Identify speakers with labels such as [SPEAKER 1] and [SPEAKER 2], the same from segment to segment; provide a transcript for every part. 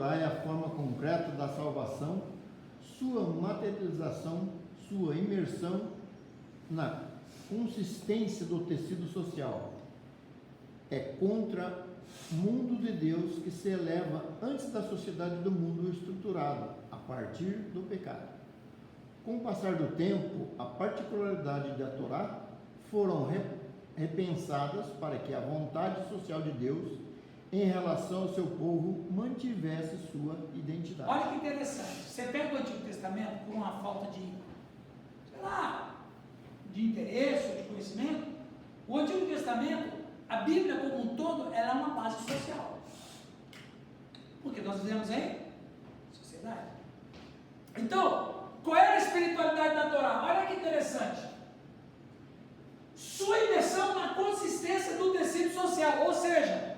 [SPEAKER 1] Torá é a forma concreta da salvação, sua materialização, sua imersão na consistência do tecido social. É contra o mundo de Deus que se eleva antes da sociedade do mundo estruturado, a partir do pecado. Com o passar do tempo, a particularidade da Torá foram repensadas para que a vontade social de Deus em relação ao seu povo mantivesse sua identidade.
[SPEAKER 2] Olha que interessante, você pega o Antigo Testamento por uma falta de, sei lá, de interesse ou de conhecimento. O Antigo Testamento, a Bíblia como um todo, ela é uma base social, porque nós vivemos em sociedade. Então, qual é a espiritualidade da Torá? Olha que interessante, sua imersão na consistência do tecido social, ou seja,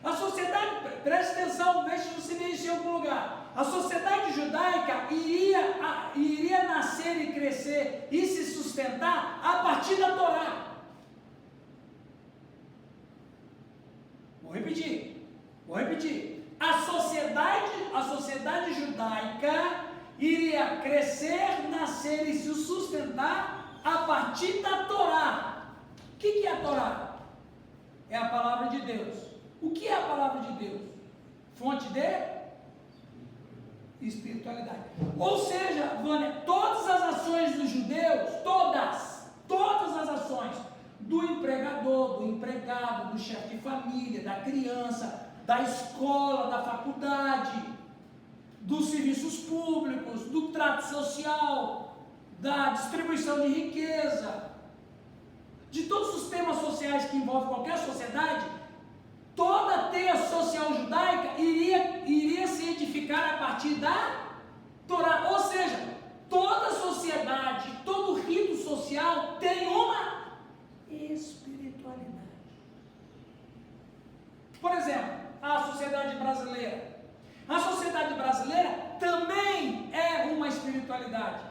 [SPEAKER 2] a sociedade, preste atenção, deixe você mexer em algum lugar. A sociedade judaica iria nascer e crescer e se sustentar a partir da Torá. Vou repetir. A sociedade judaica iria crescer, nascer e se sustentar a partir da Torá. O que é a Torá? É a palavra de Deus. O que é a palavra de Deus? Fonte de espiritualidade. Ou seja, Vânia, todas as ações dos judeus, todas as ações do empregador, do empregado, do chefe de família, da criança, da escola, da faculdade, dos serviços públicos, do trato social, da distribuição de riqueza, de todos os temas sociais que envolvem qualquer sociedade, toda a teia social judaica iria se edificar a partir da Torá. Ou seja, toda sociedade, todo rito social tem uma espiritualidade. Por exemplo, a sociedade brasileira. A sociedade brasileira também é uma espiritualidade.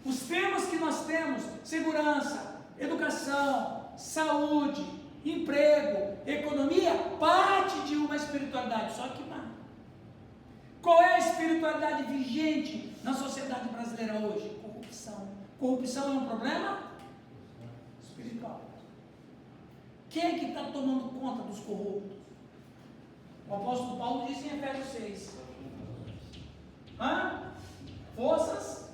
[SPEAKER 2] Os temas que nós temos, segurança, educação, saúde, emprego, economia, parte de uma espiritualidade, só que não. Qual é a espiritualidade vigente na sociedade brasileira hoje? Corrupção. Corrupção é um problema espiritual. Quem é que está tomando conta dos corruptos? O apóstolo Paulo disse em Efésios 6. Forças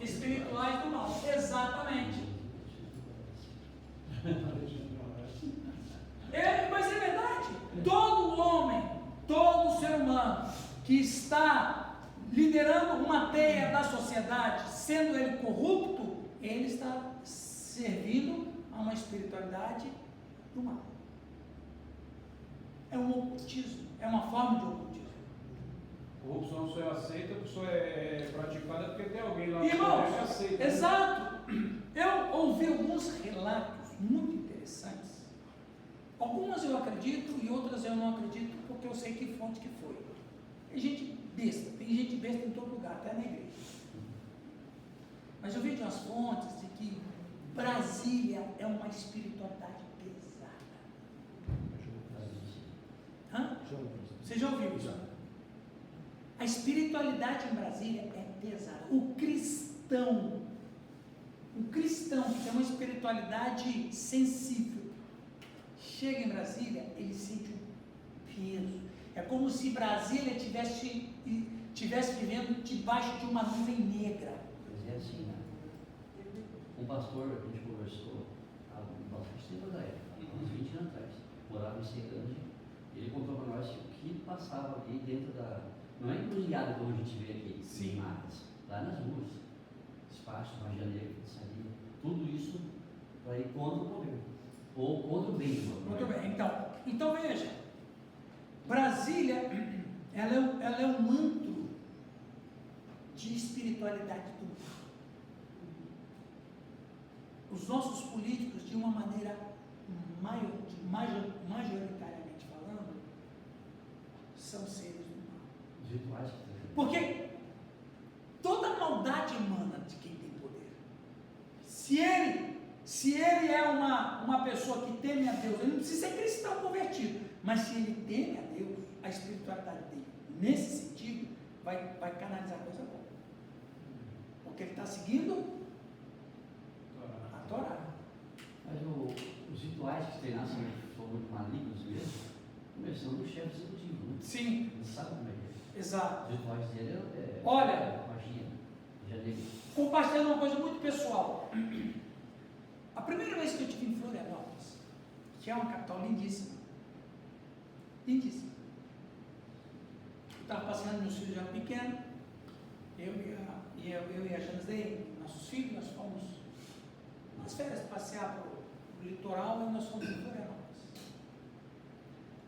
[SPEAKER 2] espirituais do mal. Exatamente. Mas é verdade, todo homem, todo ser humano que está liderando uma teia da sociedade, sendo ele corrupto, ele está servindo a uma espiritualidade do mal. É um ocultismo, é uma forma de ocultismo.
[SPEAKER 3] Corrupção só é aceita, só é praticada porque tem alguém lá
[SPEAKER 2] que aceita. Exato. Eu ouvi alguns relatos muito interessantes. Algumas eu acredito e outras eu não acredito, porque eu sei que fonte que foi. Tem gente besta em todo lugar, até na igreja. Mas eu vi de umas fontes de que Brasília é uma espiritualidade pesada. Você já ouviu isso? A espiritualidade em Brasília é pesada. O cristão que tem uma espiritualidade sensível, chega em Brasília, ele sente um peso. É como se Brasília estivesse vivendo debaixo de uma nuvem negra.
[SPEAKER 4] Mas é assim, né? Um pastor, a gente conversou há bastante tempo da época, há uns 20 anos atrás, morava em Ceilândia, ele contou para nós o que passava ali dentro da... Não é encruzilhada como a gente vê aqui, em matas, lá nas ruas, espaços, magia negra, saía, tudo isso para ir contra o governo, ou contra o bem do governo.
[SPEAKER 2] Muito bem, então veja, Brasília, ela é um antro de espiritualidade do mal. Os nossos políticos, de uma maneira majoritariamente falando, são seres do mal. Porque toda maldade emana de quem tem poder. Se ele é uma pessoa que teme a Deus, ele não precisa ser cristão convertido, mas se ele teme a Deus, a espiritualidade dele, nesse sentido, vai canalizar coisa boa. Porque ele está seguindo a Torá.
[SPEAKER 4] Mas os rituais que tem lá são muito malignos mesmo, começando do chefe executivo, né?
[SPEAKER 2] Sim.
[SPEAKER 4] Ele sabe como é que é.
[SPEAKER 2] Exato.
[SPEAKER 4] Os rituais dele
[SPEAKER 2] Olha,
[SPEAKER 4] magia, janeiro.
[SPEAKER 2] Compartilhando uma coisa muito pessoal. A primeira vez que eu estive em Florianópolis, que é uma capital lindíssima, lindíssima. Eu estava passeando, meus filhos já eram pequenos, eu e a Janzei, nossos filhos, nós fomos nas férias passear para o litoral e nós fomos em Florianópolis.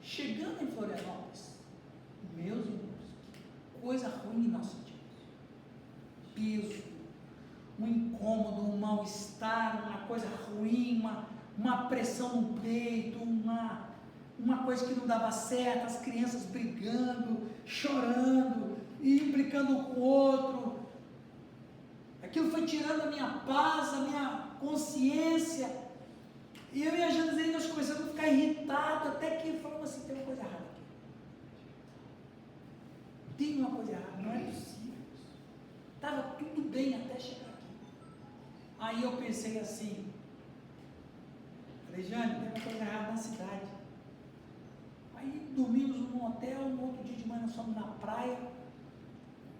[SPEAKER 2] Chegando em Florianópolis, meus irmãos, que coisa ruim nós sentimos. Peso, um incômodo, um mal-estar, uma coisa ruim, uma pressão no peito, uma coisa que não dava certo, as crianças brigando, chorando, e implicando com o outro. Aquilo foi tirando a minha paz, a minha consciência. E eu e a Janaína, nós começamos a ficar irritados, até que falamos assim, tem uma coisa errada aqui. Tem uma coisa errada, não é possível. Estava tudo bem até chegar aqui. Aí eu pensei assim, falei, Jane, tem uma coisa errada na cidade. Aí dormimos num hotel, no outro dia de manhã nós fomos na praia,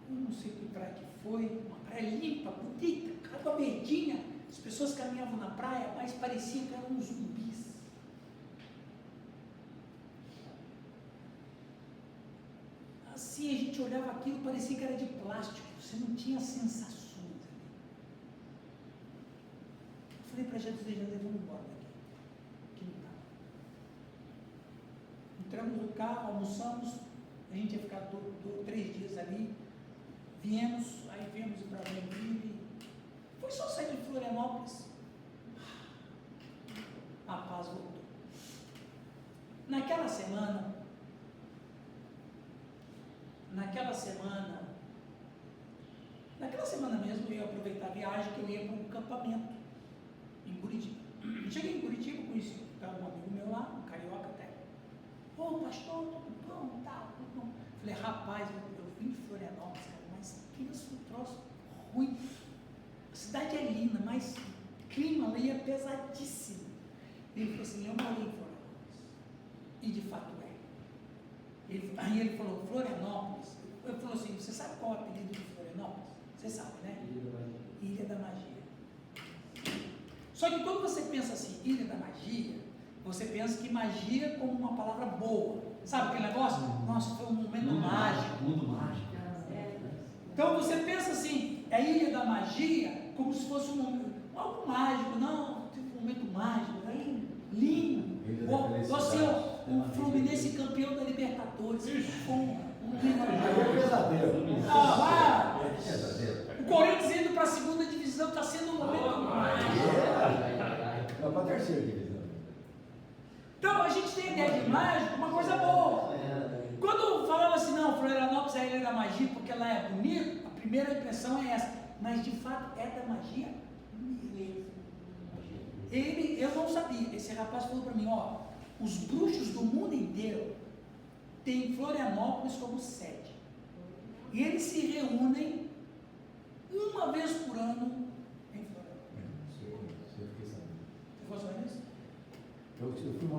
[SPEAKER 2] eu não sei que praia que foi, uma praia limpa, bonita, água verdinha, as pessoas caminhavam na praia, mas pareciam que eram uns zumbis. Assim, a gente olhava aquilo, parecia que era de plástico, você não tinha sensações ali. Eu falei para Jesus, vamos embora daqui, que não dá. Entramos no carro, almoçamos, a gente ia ficar 3 dias ali, viemos, aí viemos para Joinville, foi só sair de Florianópolis, a paz voltou. Naquela semana mesmo, eu ia aproveitar a viagem, que eu ia para um acampamento em Curitiba. Cheguei em Curitiba, conheci um amigo meu lá, um carioca até. Ô pastor, tudo bom? Tá, tudo bom. Falei, rapaz, eu vim de Florianópolis, cara, mas pensa um troço ruim. A cidade é linda, mas o clima ali é pesadíssimo. Ele falou assim, eu morei em Florianópolis. E de fato é. Aí ele falou, Florianópolis. Ele falou assim, você sabe qual é o apelido de Florianópolis? Você sabe, né? Ilha da Magia. Só que quando você pensa assim, Ilha da Magia, você pensa que magia como uma palavra boa. Sabe aquele negócio? Nossa, foi um momento mágico.
[SPEAKER 4] Mundo mágico.
[SPEAKER 2] Então você pensa assim, é Ilha da Magia, como se fosse algo mágico. Não, tipo um momento mágico, né? Lindo. Ou assim, o Fluminense campeão da Libertadores. O Corinthians indo para a segunda divisão está sendo um momento mágico.
[SPEAKER 1] Vai para a terceira divisão.
[SPEAKER 2] Então a gente tem a ideia de mágico, uma coisa boa. Quando falava assim, não, Florianópolis é a Ilha da Magia porque ela é bonita, a primeira impressão é essa. Mas de fato é da magia mesmo. Eu não sabia. Esse rapaz falou para mim, ó, os bruxos do mundo inteiro têm Florianópolis como sede. E eles se reúnem uma vez por ano em Florianópolis. Você ficou sabendo isso?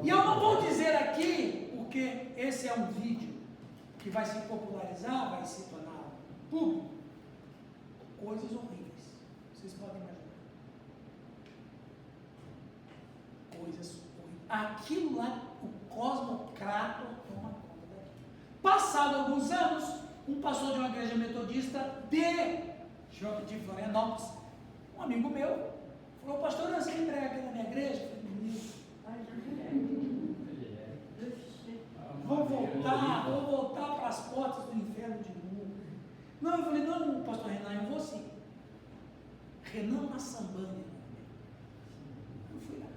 [SPEAKER 2] E eu não vou dizer aqui, porque esse é um vídeo que vai se popularizar, vai se tornar público, coisas horríveis. Vocês podem imaginar. Coisas horríveis. Aquilo lá, o cosmocrato toma conta daqui. Passado alguns anos, um pastor de uma igreja metodista de Florianópolis, um amigo meu, falou, pastor, você quer pregar aqui na minha igreja? Eu falei, vou voltar para as portas do inferno de novo. Não, eu falei, não, pastor Renan, eu vou sim. Renan Massambani. Eu fui lá.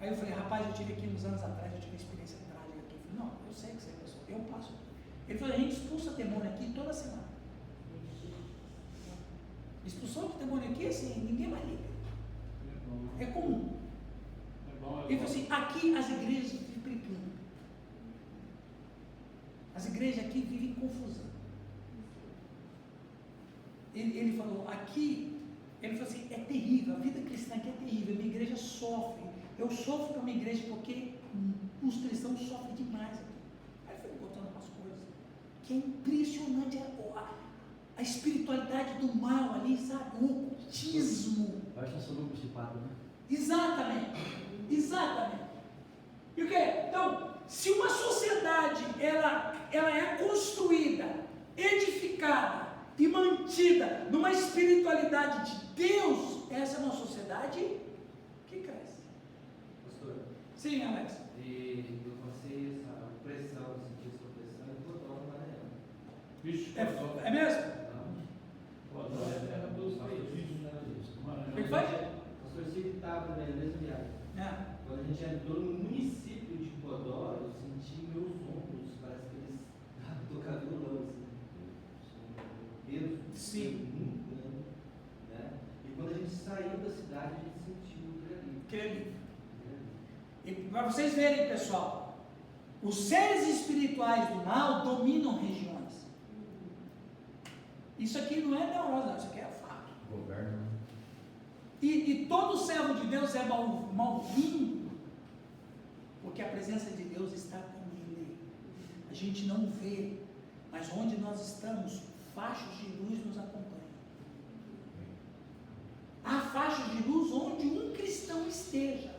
[SPEAKER 2] Aí eu falei, rapaz, eu tive aqui uns anos atrás, eu tive uma experiência trágica aqui. Eu falei, não, eu sei que você é pessoa, eu passo. Ele falou, a gente expulsa demônio aqui toda semana. Expulsão de demônio aqui, assim, ninguém mais liga. É comum. Ele falou assim, aqui as igrejas vivem brigando. igreja aqui vive em confusão. Ele falou, aqui, ele falou assim, é terrível, a vida cristã aqui é terrível, a minha igreja sofre. Eu sofro com a minha igreja porque os cristãos sofrem demais aqui. Aí foi botando umas coisas que é impressionante, a espiritualidade do mal ali, sabe? O ocultismo.
[SPEAKER 4] Vai estar sendo principado, né?
[SPEAKER 2] Exatamente. E o que? Então, se uma sociedade ela é construída, edificada e mantida numa espiritualidade de Deus, essa é uma sociedade que cresce.
[SPEAKER 5] Pastor,
[SPEAKER 2] Sim, Alex.
[SPEAKER 5] e eu passei essa opressão, senti essa opressão em Bodó, no Maranhão.
[SPEAKER 3] Vixe,
[SPEAKER 2] É mesmo?
[SPEAKER 3] Bodó é a terra dos reis.
[SPEAKER 2] O que foi?
[SPEAKER 5] O pastor Cid estava na mesma viagem.
[SPEAKER 2] É.
[SPEAKER 5] Quando a gente entrou no município de Bodó, eu senti meus ombros, parece que eles estavam tocando violão, assim. Peso
[SPEAKER 2] Sim.
[SPEAKER 5] muito grande, né? E quando a gente saiu da cidade, a gente sentiu o
[SPEAKER 2] Creio. E para vocês verem, pessoal, os seres espirituais do mal dominam regiões. Isso aqui não é neurose, não, isso aqui é fato.
[SPEAKER 4] Governo.
[SPEAKER 2] E todo servo de Deus é malvindo, porque a presença de Deus está com ele. A gente não vê, mas onde nós estamos, fachos de luz nos acompanham. Há fachos de luz onde um cristão esteja.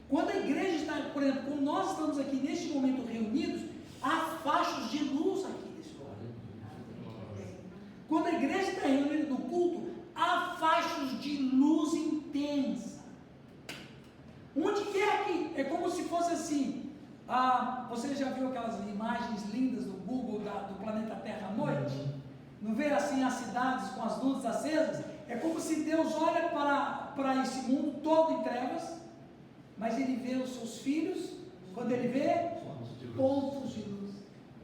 [SPEAKER 2] Quando a igreja está, por exemplo, como nós estamos aqui neste momento reunidos, há fachos de luz aqui nesse lugar. Quando a igreja está reunida no culto, há fachos de luz intensa. Onde quer que, é como se fosse assim, você já viu aquelas imagens lindas do Google do planeta Terra à noite? Não vê assim as cidades com as luzes acesas? É como se Deus olha para esse mundo todo em trevas, mas Ele vê os seus filhos, quando Ele vê, pontos de luz.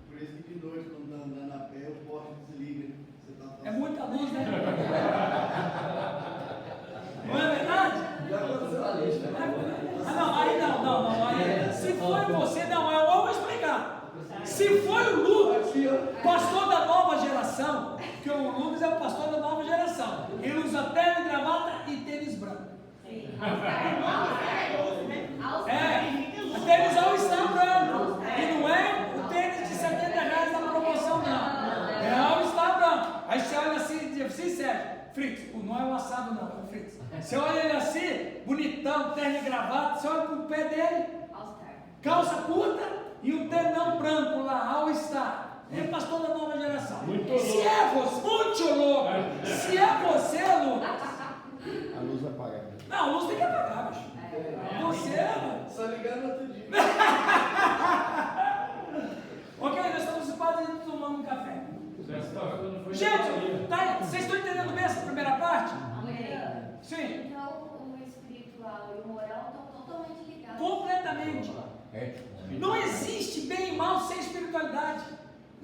[SPEAKER 6] Por isso que de noite, quando está andando a pé, o poste desliga. Você tá
[SPEAKER 2] É muita luz, né? Não é verdade? Não. Aí, se foi você, não, eu vou explicar. Se foi o Lucas, pastor da nova geração, que o Lucas é o pastor da nova geração, ele usa terno e gravata e tênis branco. O tênis ao estar branco. E não é o tênis de R$70 na promoção, não. É ao estar branco. Aí você olha assim e diz assim, Sérgio, Fritz, não é o assado, não, é o Fritz. Você olha ele assim, bonitão, terno e gravata, você olha pro pé dele, calça curta e um ternão branco lá, ao estar. Ele é pastor da nova geração.
[SPEAKER 3] Muito
[SPEAKER 2] Se
[SPEAKER 3] louco.
[SPEAKER 2] é você, muito louco. Se é você, Lucas.
[SPEAKER 1] A luz apagada.
[SPEAKER 2] Não, a luz tem que apagar, bicho. Você,
[SPEAKER 6] Só ligar no outro dia.
[SPEAKER 2] ok, nós estamos quase tomando um café.
[SPEAKER 3] Foi
[SPEAKER 2] Gente, tá, vocês estão entendendo bem essa primeira parte? Sim,
[SPEAKER 7] Então, o espiritual e o moral estão totalmente ligados.
[SPEAKER 2] completamente. Não existe bem e mal sem espiritualidade.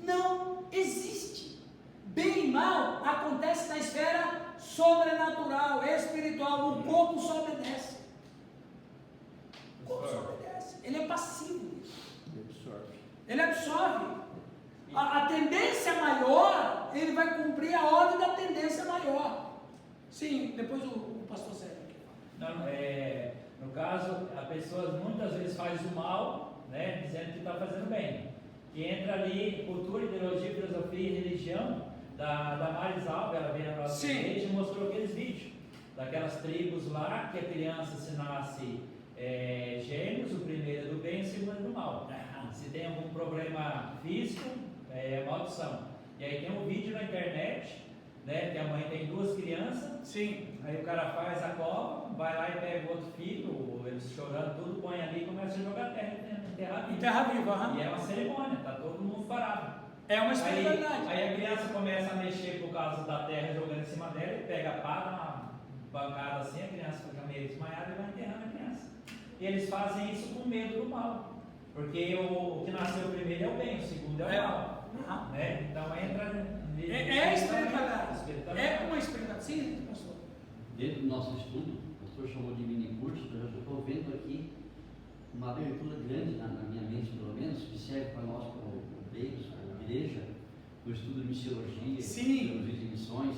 [SPEAKER 2] Não existe. Bem e mal acontece na esfera sobrenatural, espiritual. O corpo só obedece. O corpo só obedece. Ele é passivo. Ele absorve. A tendência maior, ele vai cumprir a ordem da tendência maior. Sim, depois o pastor Sérgio aqui.
[SPEAKER 8] Não, no caso, a pessoa muitas vezes faz o mal, né, dizendo que está fazendo bem. Que entra ali, cultura, ideologia, filosofia e religião, da Maris Alba, ela veio na nossa igreja e mostrou aqueles vídeos, daquelas tribos lá, que a criança se nasce gêmeos, o primeiro é do bem e o segundo é do mal. Se tem algum problema físico, é maldição. E aí tem um vídeo na internet, né, que a mãe tem 2 crianças.
[SPEAKER 2] Sim.
[SPEAKER 8] Aí o cara faz a cova, vai lá e pega o outro filho, eles chorando tudo, põe ali e começa a jogar terra em terra viva.
[SPEAKER 2] Em terra viva, aham.
[SPEAKER 8] E é uma cerimônia, tá todo mundo parado.
[SPEAKER 2] É uma espiritualidade.
[SPEAKER 8] Aí a criança começa a mexer por causa da terra jogando em cima dela, e pega a pá, dá uma bancada assim, a criança fica meio desmaiada e vai enterrando a criança. E eles fazem isso com medo do mal. Porque o que nasceu primeiro é o bem, o segundo é o mal. Né? Então entra.
[SPEAKER 2] É espiritualidade. É uma espiritualidade. Sim, pastor.
[SPEAKER 4] Dentro do nosso estudo, o pastor chamou de mini curso, eu já estou vendo aqui uma abertura grande na minha mente, pelo menos, que serve para nós como leigos, a igreja, no estudo de missiologia,
[SPEAKER 2] Sim.
[SPEAKER 4] teologia de missões,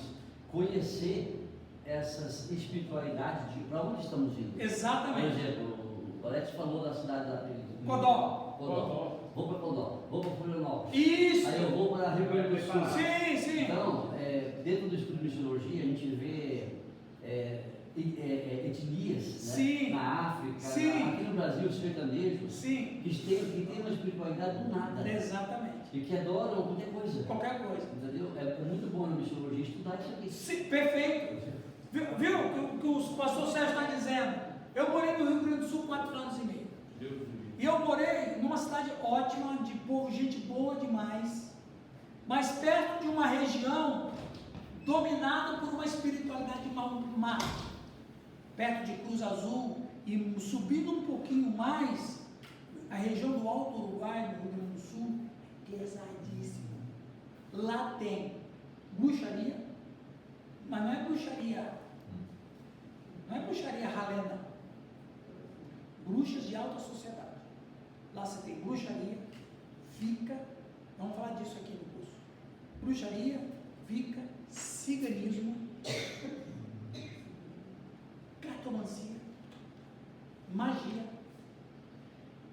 [SPEAKER 4] conhecer essas espiritualidades de para onde estamos indo. Por
[SPEAKER 2] Exatamente.
[SPEAKER 4] exemplo, o Alex falou da cidade da
[SPEAKER 2] Codó.
[SPEAKER 4] Vou para Codó, vou para Florianópolis.
[SPEAKER 2] Isso.
[SPEAKER 4] Aí eu vou para Rio Grande do Sul.
[SPEAKER 2] Sim, sim.
[SPEAKER 4] Então, dentro do estudo de missiologia, a gente vê etnias, né?
[SPEAKER 2] Sim.
[SPEAKER 4] Na África,
[SPEAKER 2] Sim.
[SPEAKER 4] aqui no Brasil, os sertanejos,
[SPEAKER 2] Sim.
[SPEAKER 4] que tem uma espiritualidade do nada.
[SPEAKER 2] Exatamente.
[SPEAKER 4] E que adoram qualquer coisa.
[SPEAKER 2] Qualquer coisa.
[SPEAKER 4] Entendeu? É muito bom na missiologia estudar isso aqui.
[SPEAKER 2] Sim, perfeito. Viu o que o pastor Sérgio está dizendo? Eu morei no Rio Grande do Sul 4 anos e meio. E eu morei numa cidade ótima, de povo, gente boa demais, mas perto de uma região dominada por uma espiritualidade má. Perto de Cruz Azul e subindo um pouquinho mais, a região do Alto Uruguai, no Rio Grande do Sul, pesadíssimo. Lá tem bruxaria, mas não é bruxaria ralé, não. Bruxas de alta sociedade. Lá você tem bruxaria, vamos falar disso aqui no curso. Bruxaria, ciganismo, cartomancia, magia.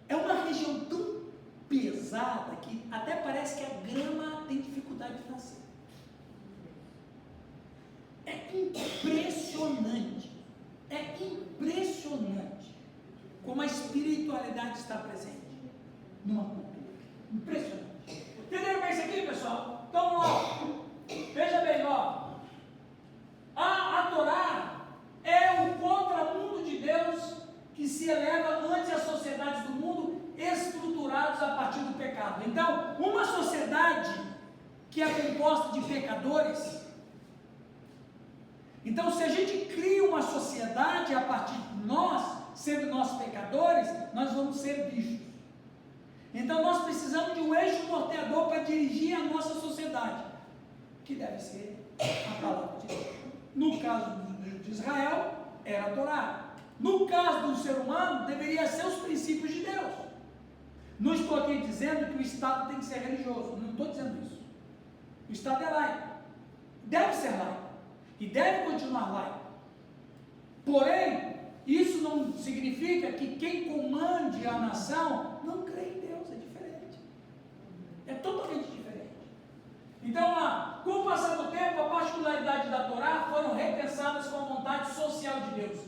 [SPEAKER 2] É uma região tão pesada que até parece que a grama tem dificuldade de nascer. É impressionante como a espiritualidade está presente numa cultura. Impressionante. Entenderam bem isso aqui, pessoal? Então, ó, veja bem, ó. A Torá é o contramundo de Deus que se eleva ante as sociedades do mundo estruturados a partir do pecado. Então, uma sociedade que é composta de pecadores. Então, se a gente cria uma sociedade a partir de nós, sendo nós pecadores, nós vamos ser bichos. Então, nós precisamos de um eixo norteador para dirigir a nossa sociedade, que deve ser a palavra de Deus. No caso de Israel, era a Torá. No caso do ser humano, deveria ser os princípios de Deus. Não estou aqui dizendo que o Estado tem que ser religioso, não estou dizendo isso. O Estado é laico, deve ser laico. E deve continuar laico. Porém, isso não significa que quem comande a nação não crê em Deus, é diferente. É totalmente diferente. Então, com o passar do tempo, a particularidade da Torá foram repensadas com a vontade social de Deus.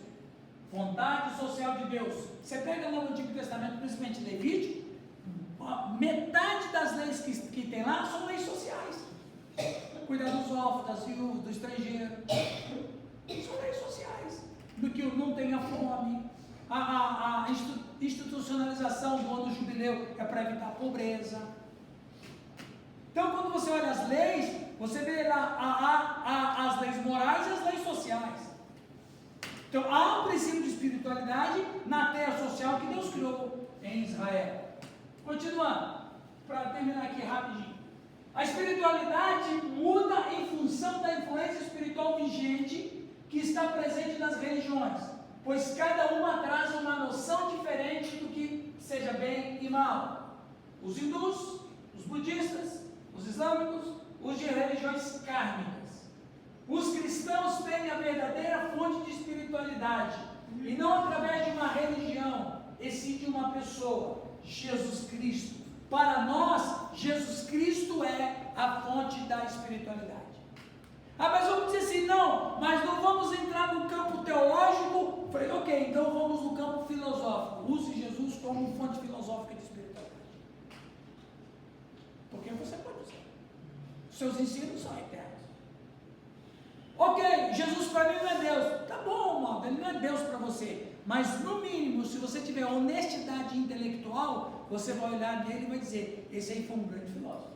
[SPEAKER 2] Vontade social de Deus. Você pega no Antigo Testamento, principalmente Levítico, metade das leis que tem lá são leis sociais. Cuidar dos órfãos, das viúvas, do estrangeiro. São leis sociais. Do que não tenha fome. A institucionalização do ano jubileu é para evitar a pobreza. Então, quando você olha as leis, você vê lá as leis morais e as leis sociais. Então, há um princípio de espiritualidade na terra social que Deus criou em Israel. Continuando, para terminar aqui rapidinho. A espiritualidade muda em função da influência espiritual vigente que está presente nas religiões, pois cada uma traz uma noção diferente do que seja bem e mal. Os hindus, os budistas, os islâmicos, os de religiões kármicas. Os cristãos têm a verdadeira fonte de espiritualidade, e não através de uma religião, e sim de uma pessoa, Jesus Cristo. Para nós, Jesus Cristo é a fonte da espiritualidade. Mas vamos dizer assim, não, mas não vamos entrar no campo teológico. Falei, ok, então vamos no campo filosófico. Use Jesus como fonte filosófica de espiritualidade. Porque você pode usar. Seus ensinos são eternos. Ok, Jesus para mim não é Deus. Tá bom, malta, ele não é Deus para você. Mas no mínimo, se você tiver honestidade intelectual, você vai olhar nele e vai dizer, esse aí foi um grande filósofo.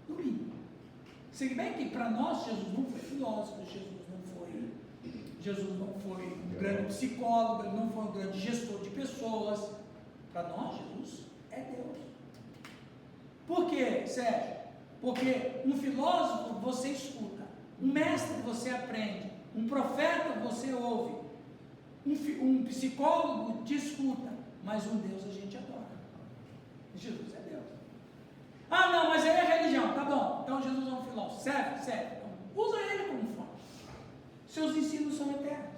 [SPEAKER 2] No mínimo. Se bem que para nós Jesus não foi filósofo, Jesus não foi um grande psicólogo, ele não foi um grande gestor de pessoas. Para nós Jesus é Deus. Por quê, Sérgio? Porque um filósofo você escuta, um mestre você aprende, um profeta você ouve, um psicólogo te escuta, mas um Deus a gente adora. Jesus é Deus. Ah, não, mas aí é religião. Tá bom, então Jesus é um filósofo. Serve? Serve. Então, usa ele como fonte. Seus ensinos são eternos.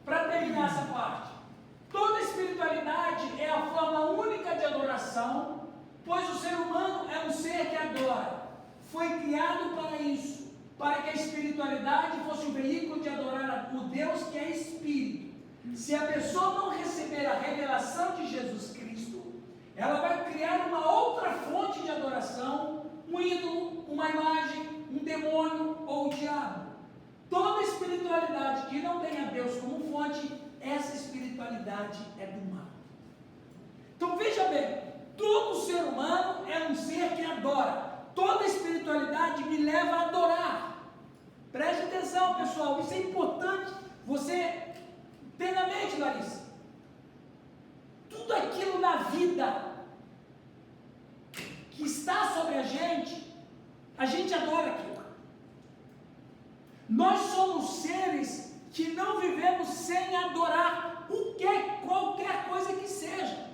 [SPEAKER 2] Para terminar essa parte, toda espiritualidade é a forma única de adoração, pois o ser humano é um ser que adora. Foi criado para isso, para que a espiritualidade fosse um veículo de adorar o Deus que é Espírito. Se a pessoa não receber a revelação de Jesus Cristo, ela vai criar uma outra fonte de adoração, um ídolo, uma imagem, um demônio ou o diabo. Toda espiritualidade que não tenha Deus como fonte, essa espiritualidade é do mal. Então veja bem, todo ser humano é um ser que adora. Toda espiritualidade me leva a adorar. Preste atenção, pessoal, isso é importante você ter na mente, Larissa. Tudo aquilo na vida que está sobre a gente adora aquilo. Nós somos seres que não vivemos sem adorar qualquer coisa que seja.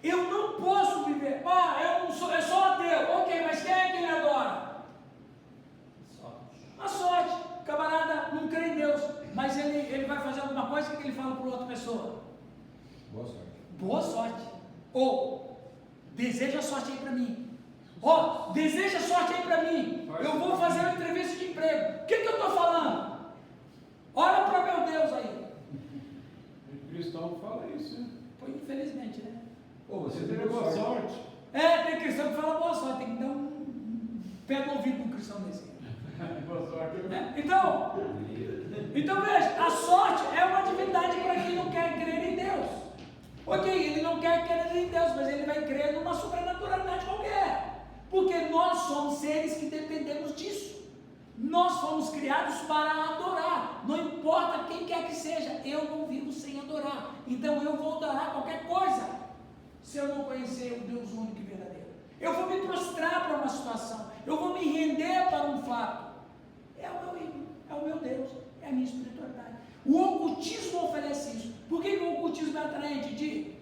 [SPEAKER 2] Eu não posso viver, eu sou ateu, ok, mas quem é que ele adora? A sorte. O camarada não crê em Deus, mas ele vai fazer alguma coisa, o que ele fala para outra pessoa?
[SPEAKER 3] Boa sorte.
[SPEAKER 2] Boa sorte. Ou, deseja sorte aí para mim. Deseja sorte aí para mim. Eu vou fazer uma entrevista de emprego. O que eu estou falando? Olha para meu Deus aí.
[SPEAKER 3] O cristão fala isso, né?
[SPEAKER 2] Pô, infelizmente, né?
[SPEAKER 3] Pô, você teve boa sorte.
[SPEAKER 2] Tem cristão que fala boa sorte, tem que dar um pé no ouvido para um cristão desse.
[SPEAKER 3] Boa sorte.
[SPEAKER 2] Então veja, a sorte é uma divindade para quem não quer crer em Deus. Ok, ele não quer crer em Deus, mas ele vai crer numa sobrenaturalidade qualquer. Porque nós somos seres que dependemos disso. Nós fomos criados para adorar. Não importa quem quer que seja, eu não vivo sem adorar. Então eu vou adorar qualquer coisa, se eu não conhecer o Deus único e verdadeiro. Eu vou me prostrar para uma situação. Eu vou me render para um fato. É o meu ídolo, é o meu Deus, é a minha espiritualidade. O ocultismo oferece isso. Por que o ocultismo é atraente, Di?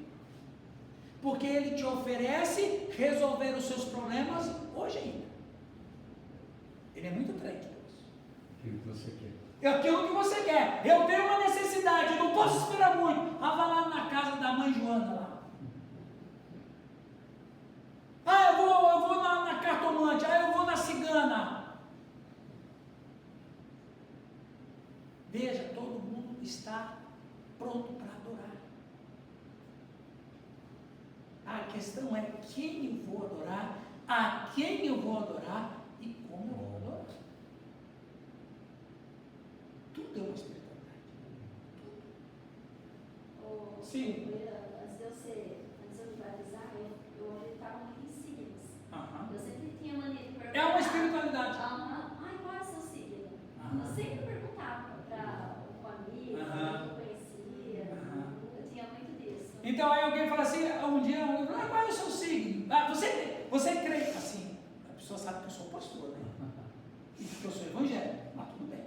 [SPEAKER 2] Porque ele te oferece resolver os seus problemas hoje ainda. Ele é muito atraente por isso.
[SPEAKER 4] Aquilo que você quer.
[SPEAKER 2] É aquilo que você quer. Eu tenho uma necessidade, eu não posso esperar muito. Vai lá na casa da mãe Joana lá. Eu vou na cartomante, eu vou na cigana. Veja, todo mundo está pronto para adorar. A questão é quem eu vou adorar, a quem eu vou adorar e como eu vou adorar. Tudo é uma espiritualidade. Tudo. Sim.
[SPEAKER 7] Antes de eu me batizar, eu acreditava muito em signos.
[SPEAKER 2] Aham.
[SPEAKER 7] Eu sempre tinha mania de perguntar.
[SPEAKER 2] É uma espiritualidade.
[SPEAKER 7] Qual é o seu signo?
[SPEAKER 2] Aham.
[SPEAKER 7] Eu sempre perguntava para um amigo,
[SPEAKER 2] Aham.
[SPEAKER 7] que eu conhecia.
[SPEAKER 2] Aham.
[SPEAKER 7] Eu tinha muito disso.
[SPEAKER 2] Então aí alguém fala assim, um dia, qual é o seu signo? Você crê assim, a pessoa sabe que eu sou pastor, né? E que eu sou evangélico, mas tudo bem.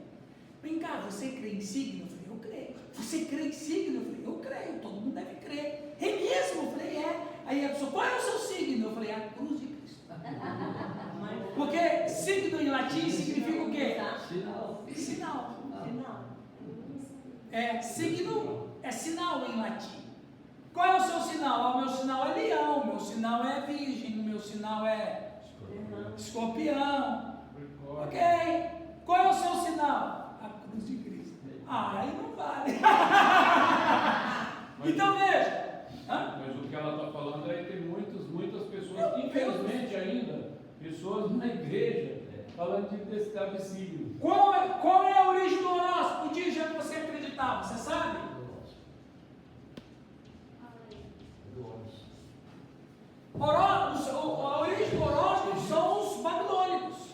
[SPEAKER 2] Vem cá, você crê em signo? Eu falei, eu creio. Você crê em signo? Eu falei, eu creio, todo mundo deve crer. É mesmo? Eu falei, é. Aí a pessoa, qual é o seu signo? Eu falei, a cruz de Cristo. Porque signo em latim significa o quê?
[SPEAKER 4] Sinal.
[SPEAKER 2] Sinal.
[SPEAKER 7] Não.
[SPEAKER 2] Signo é sinal em latim. Qual é o seu sinal? O meu sinal é leão, o meu sinal é virgem, o meu sinal é escorpião. Ok? Qual é o seu sinal? A cruz de Cristo. Aí não vale. Então veja.
[SPEAKER 3] Mas o que ela está falando é que tem muitas pessoas, infelizmente ainda, pessoas na igreja, falando de signo.
[SPEAKER 2] Qual é a origem do horóscopo? Diz já que você acreditava, você sabe? A origem do horóscopo são os babilônicos.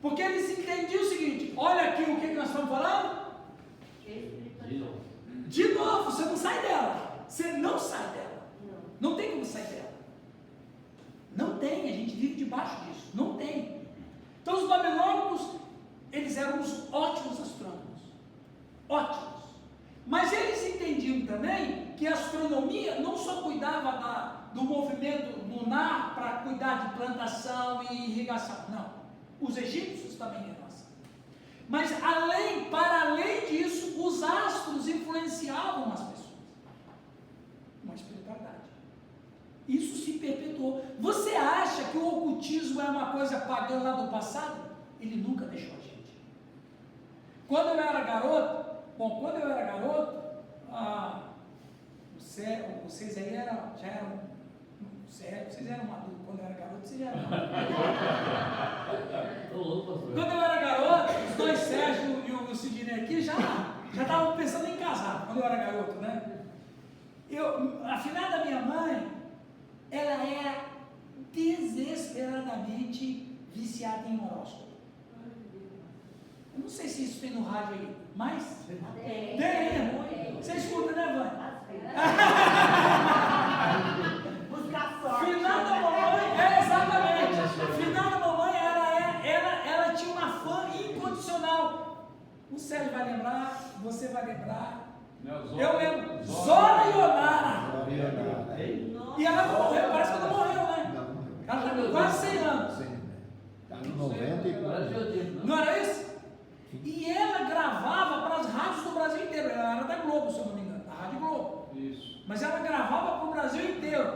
[SPEAKER 2] Porque eles entendiam o seguinte: olha aqui o que nós estamos falando. De novo, você não sai dela. Você não sai dela. Não tem como sair dela. Não tem, a gente vive debaixo disso. Não tem. Então os babilônicos, eles eram uns ótimos astrônomos. Ótimos. Mas mim também que a astronomia não só cuidava do movimento lunar para cuidar de plantação e irrigação, não. Os egípcios também eram assim. Mas para além disso, os astros influenciavam as pessoas. Uma espiritualidade. Isso se perpetuou. Você acha que o ocultismo é uma coisa pagã lá do passado? Ele nunca deixou a gente. Quando eu era garoto, vocês aí já eram, vocês eram maduros. Quando eu era garoto, vocês já eram maduros. Quando eu era garoto, os dois Sérgio e o Sidney aqui já estavam pensando em casar, quando eu era garoto, né? A finada minha mãe, ela era desesperadamente viciada em horóscopo. Eu não sei se isso tem no rádio aí, mas tem, né? Você escuta, né, Vânia?
[SPEAKER 7] Buscar sorte.
[SPEAKER 2] Finada mamãe, exatamente. Finada mamãe, ela tinha uma fã incondicional. O Sérgio vai lembrar, você vai lembrar. Eu lembro. Zora Ionara. E ela não morreu, parece que ela não morreu, né? Ela está com quase 100 anos.
[SPEAKER 1] Está com 90 e pouco.
[SPEAKER 2] Não era isso? E ela gravava para as rádios do Brasil inteiro. Ela era da Globo, se eu não me engano, da Rádio Globo.
[SPEAKER 3] Isso.
[SPEAKER 2] Mas ela gravava para o Brasil inteiro.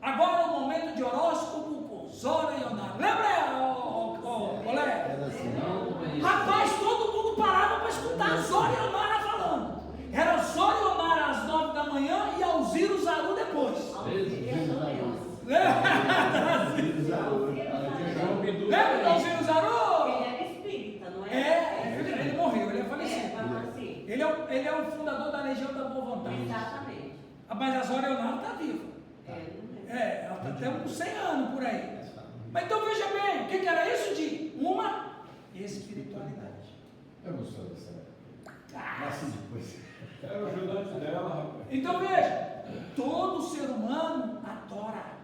[SPEAKER 2] Agora é o momento de horóscopo com Zora Ionara. Lembra, Olé?
[SPEAKER 1] Era assim, não.
[SPEAKER 2] Rapaz, todo mundo parava para escutar Zora Ionara falando. Era Zora Ionara às 9 da manhã e Alziro Zaru depois. Lembra do Alziro Zaru?
[SPEAKER 7] Ele era espírita, não é?
[SPEAKER 2] Ele morreu, ele é falecido. Ele é o fundador da Legião da Boa Vontade.
[SPEAKER 7] Exatamente.
[SPEAKER 2] Mas a Zora Ionara está viva. Ela está até uns 100 anos por aí. Mas então veja bem, o que era isso de uma espiritualidade?
[SPEAKER 9] Eu não sou dessa época. Nasci depois.
[SPEAKER 3] Era o ajudante dela, rapaz.
[SPEAKER 2] Então veja, todo ser humano adora.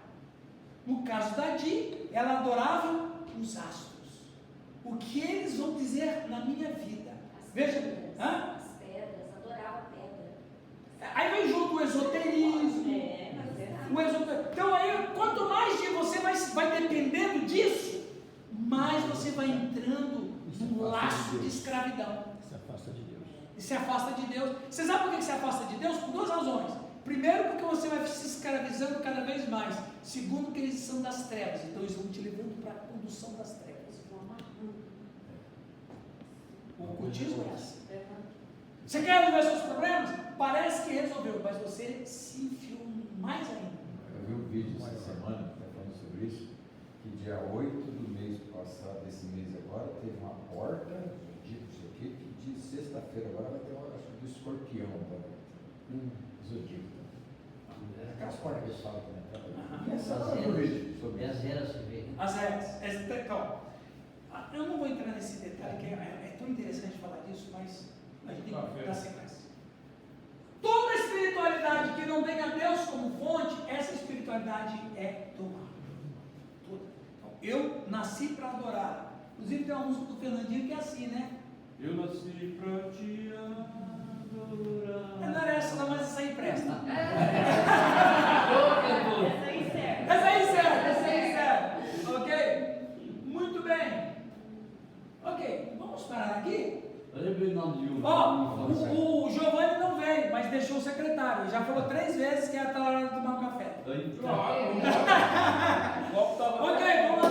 [SPEAKER 2] No caso da Di, ela adorava os astros. O que eles vão dizer na minha vida? Veja,
[SPEAKER 7] As pedras, adorava pedra.
[SPEAKER 2] aí vem junto o esoterismo. Então aí, quanto mais de você vai dependendo disso, mais você vai entrando num laço de escravidão.
[SPEAKER 1] Se afasta de Deus.
[SPEAKER 2] E se afasta de Deus. Você sabe por que se afasta de Deus? Por duas razões. Primeiro, porque você vai se escravizando cada vez mais. Segundo, que eles são das trevas. Então eles vão te levando para a condução das trevas. O ocultismo é assim. Você quer resolver seus problemas? Parece que resolveu, mas você se enfiou mais ainda.
[SPEAKER 9] Eu vi um vídeo essa semana que está falando sobre isso, que dia 8 do mês passado, desse mês agora, teve uma porta, de não sei o quê, que de sexta-feira agora vai ter uma, acho que do escorpião, zodíaco. Aquelas portas que eles falam também. E essa hora eu vi sobre
[SPEAKER 4] as eras se vê.
[SPEAKER 2] As eras. Então, eu não vou entrar nesse detalhe, que é tão interessante falar disso, mas a gente tem que dar sequência. Toda espiritualidade que não tem a Deus como fonte, essa espiritualidade é do mal. Toda. Então, eu nasci para adorar. Inclusive tem uma música do Fernandinho que é assim, né?
[SPEAKER 3] Eu nasci para te adorar.
[SPEAKER 2] Não era essa lá, mas essa aí presta.
[SPEAKER 7] Essa aí serve.
[SPEAKER 2] Essa aí serve. Ok? Muito bem. Ok, vamos parar aqui.
[SPEAKER 4] Eu lembrei o nome de um.
[SPEAKER 2] O Giovanni não veio, mas deixou o secretário. Já falou 3 vezes que ia estar na hora de tomar um café.
[SPEAKER 3] Claro,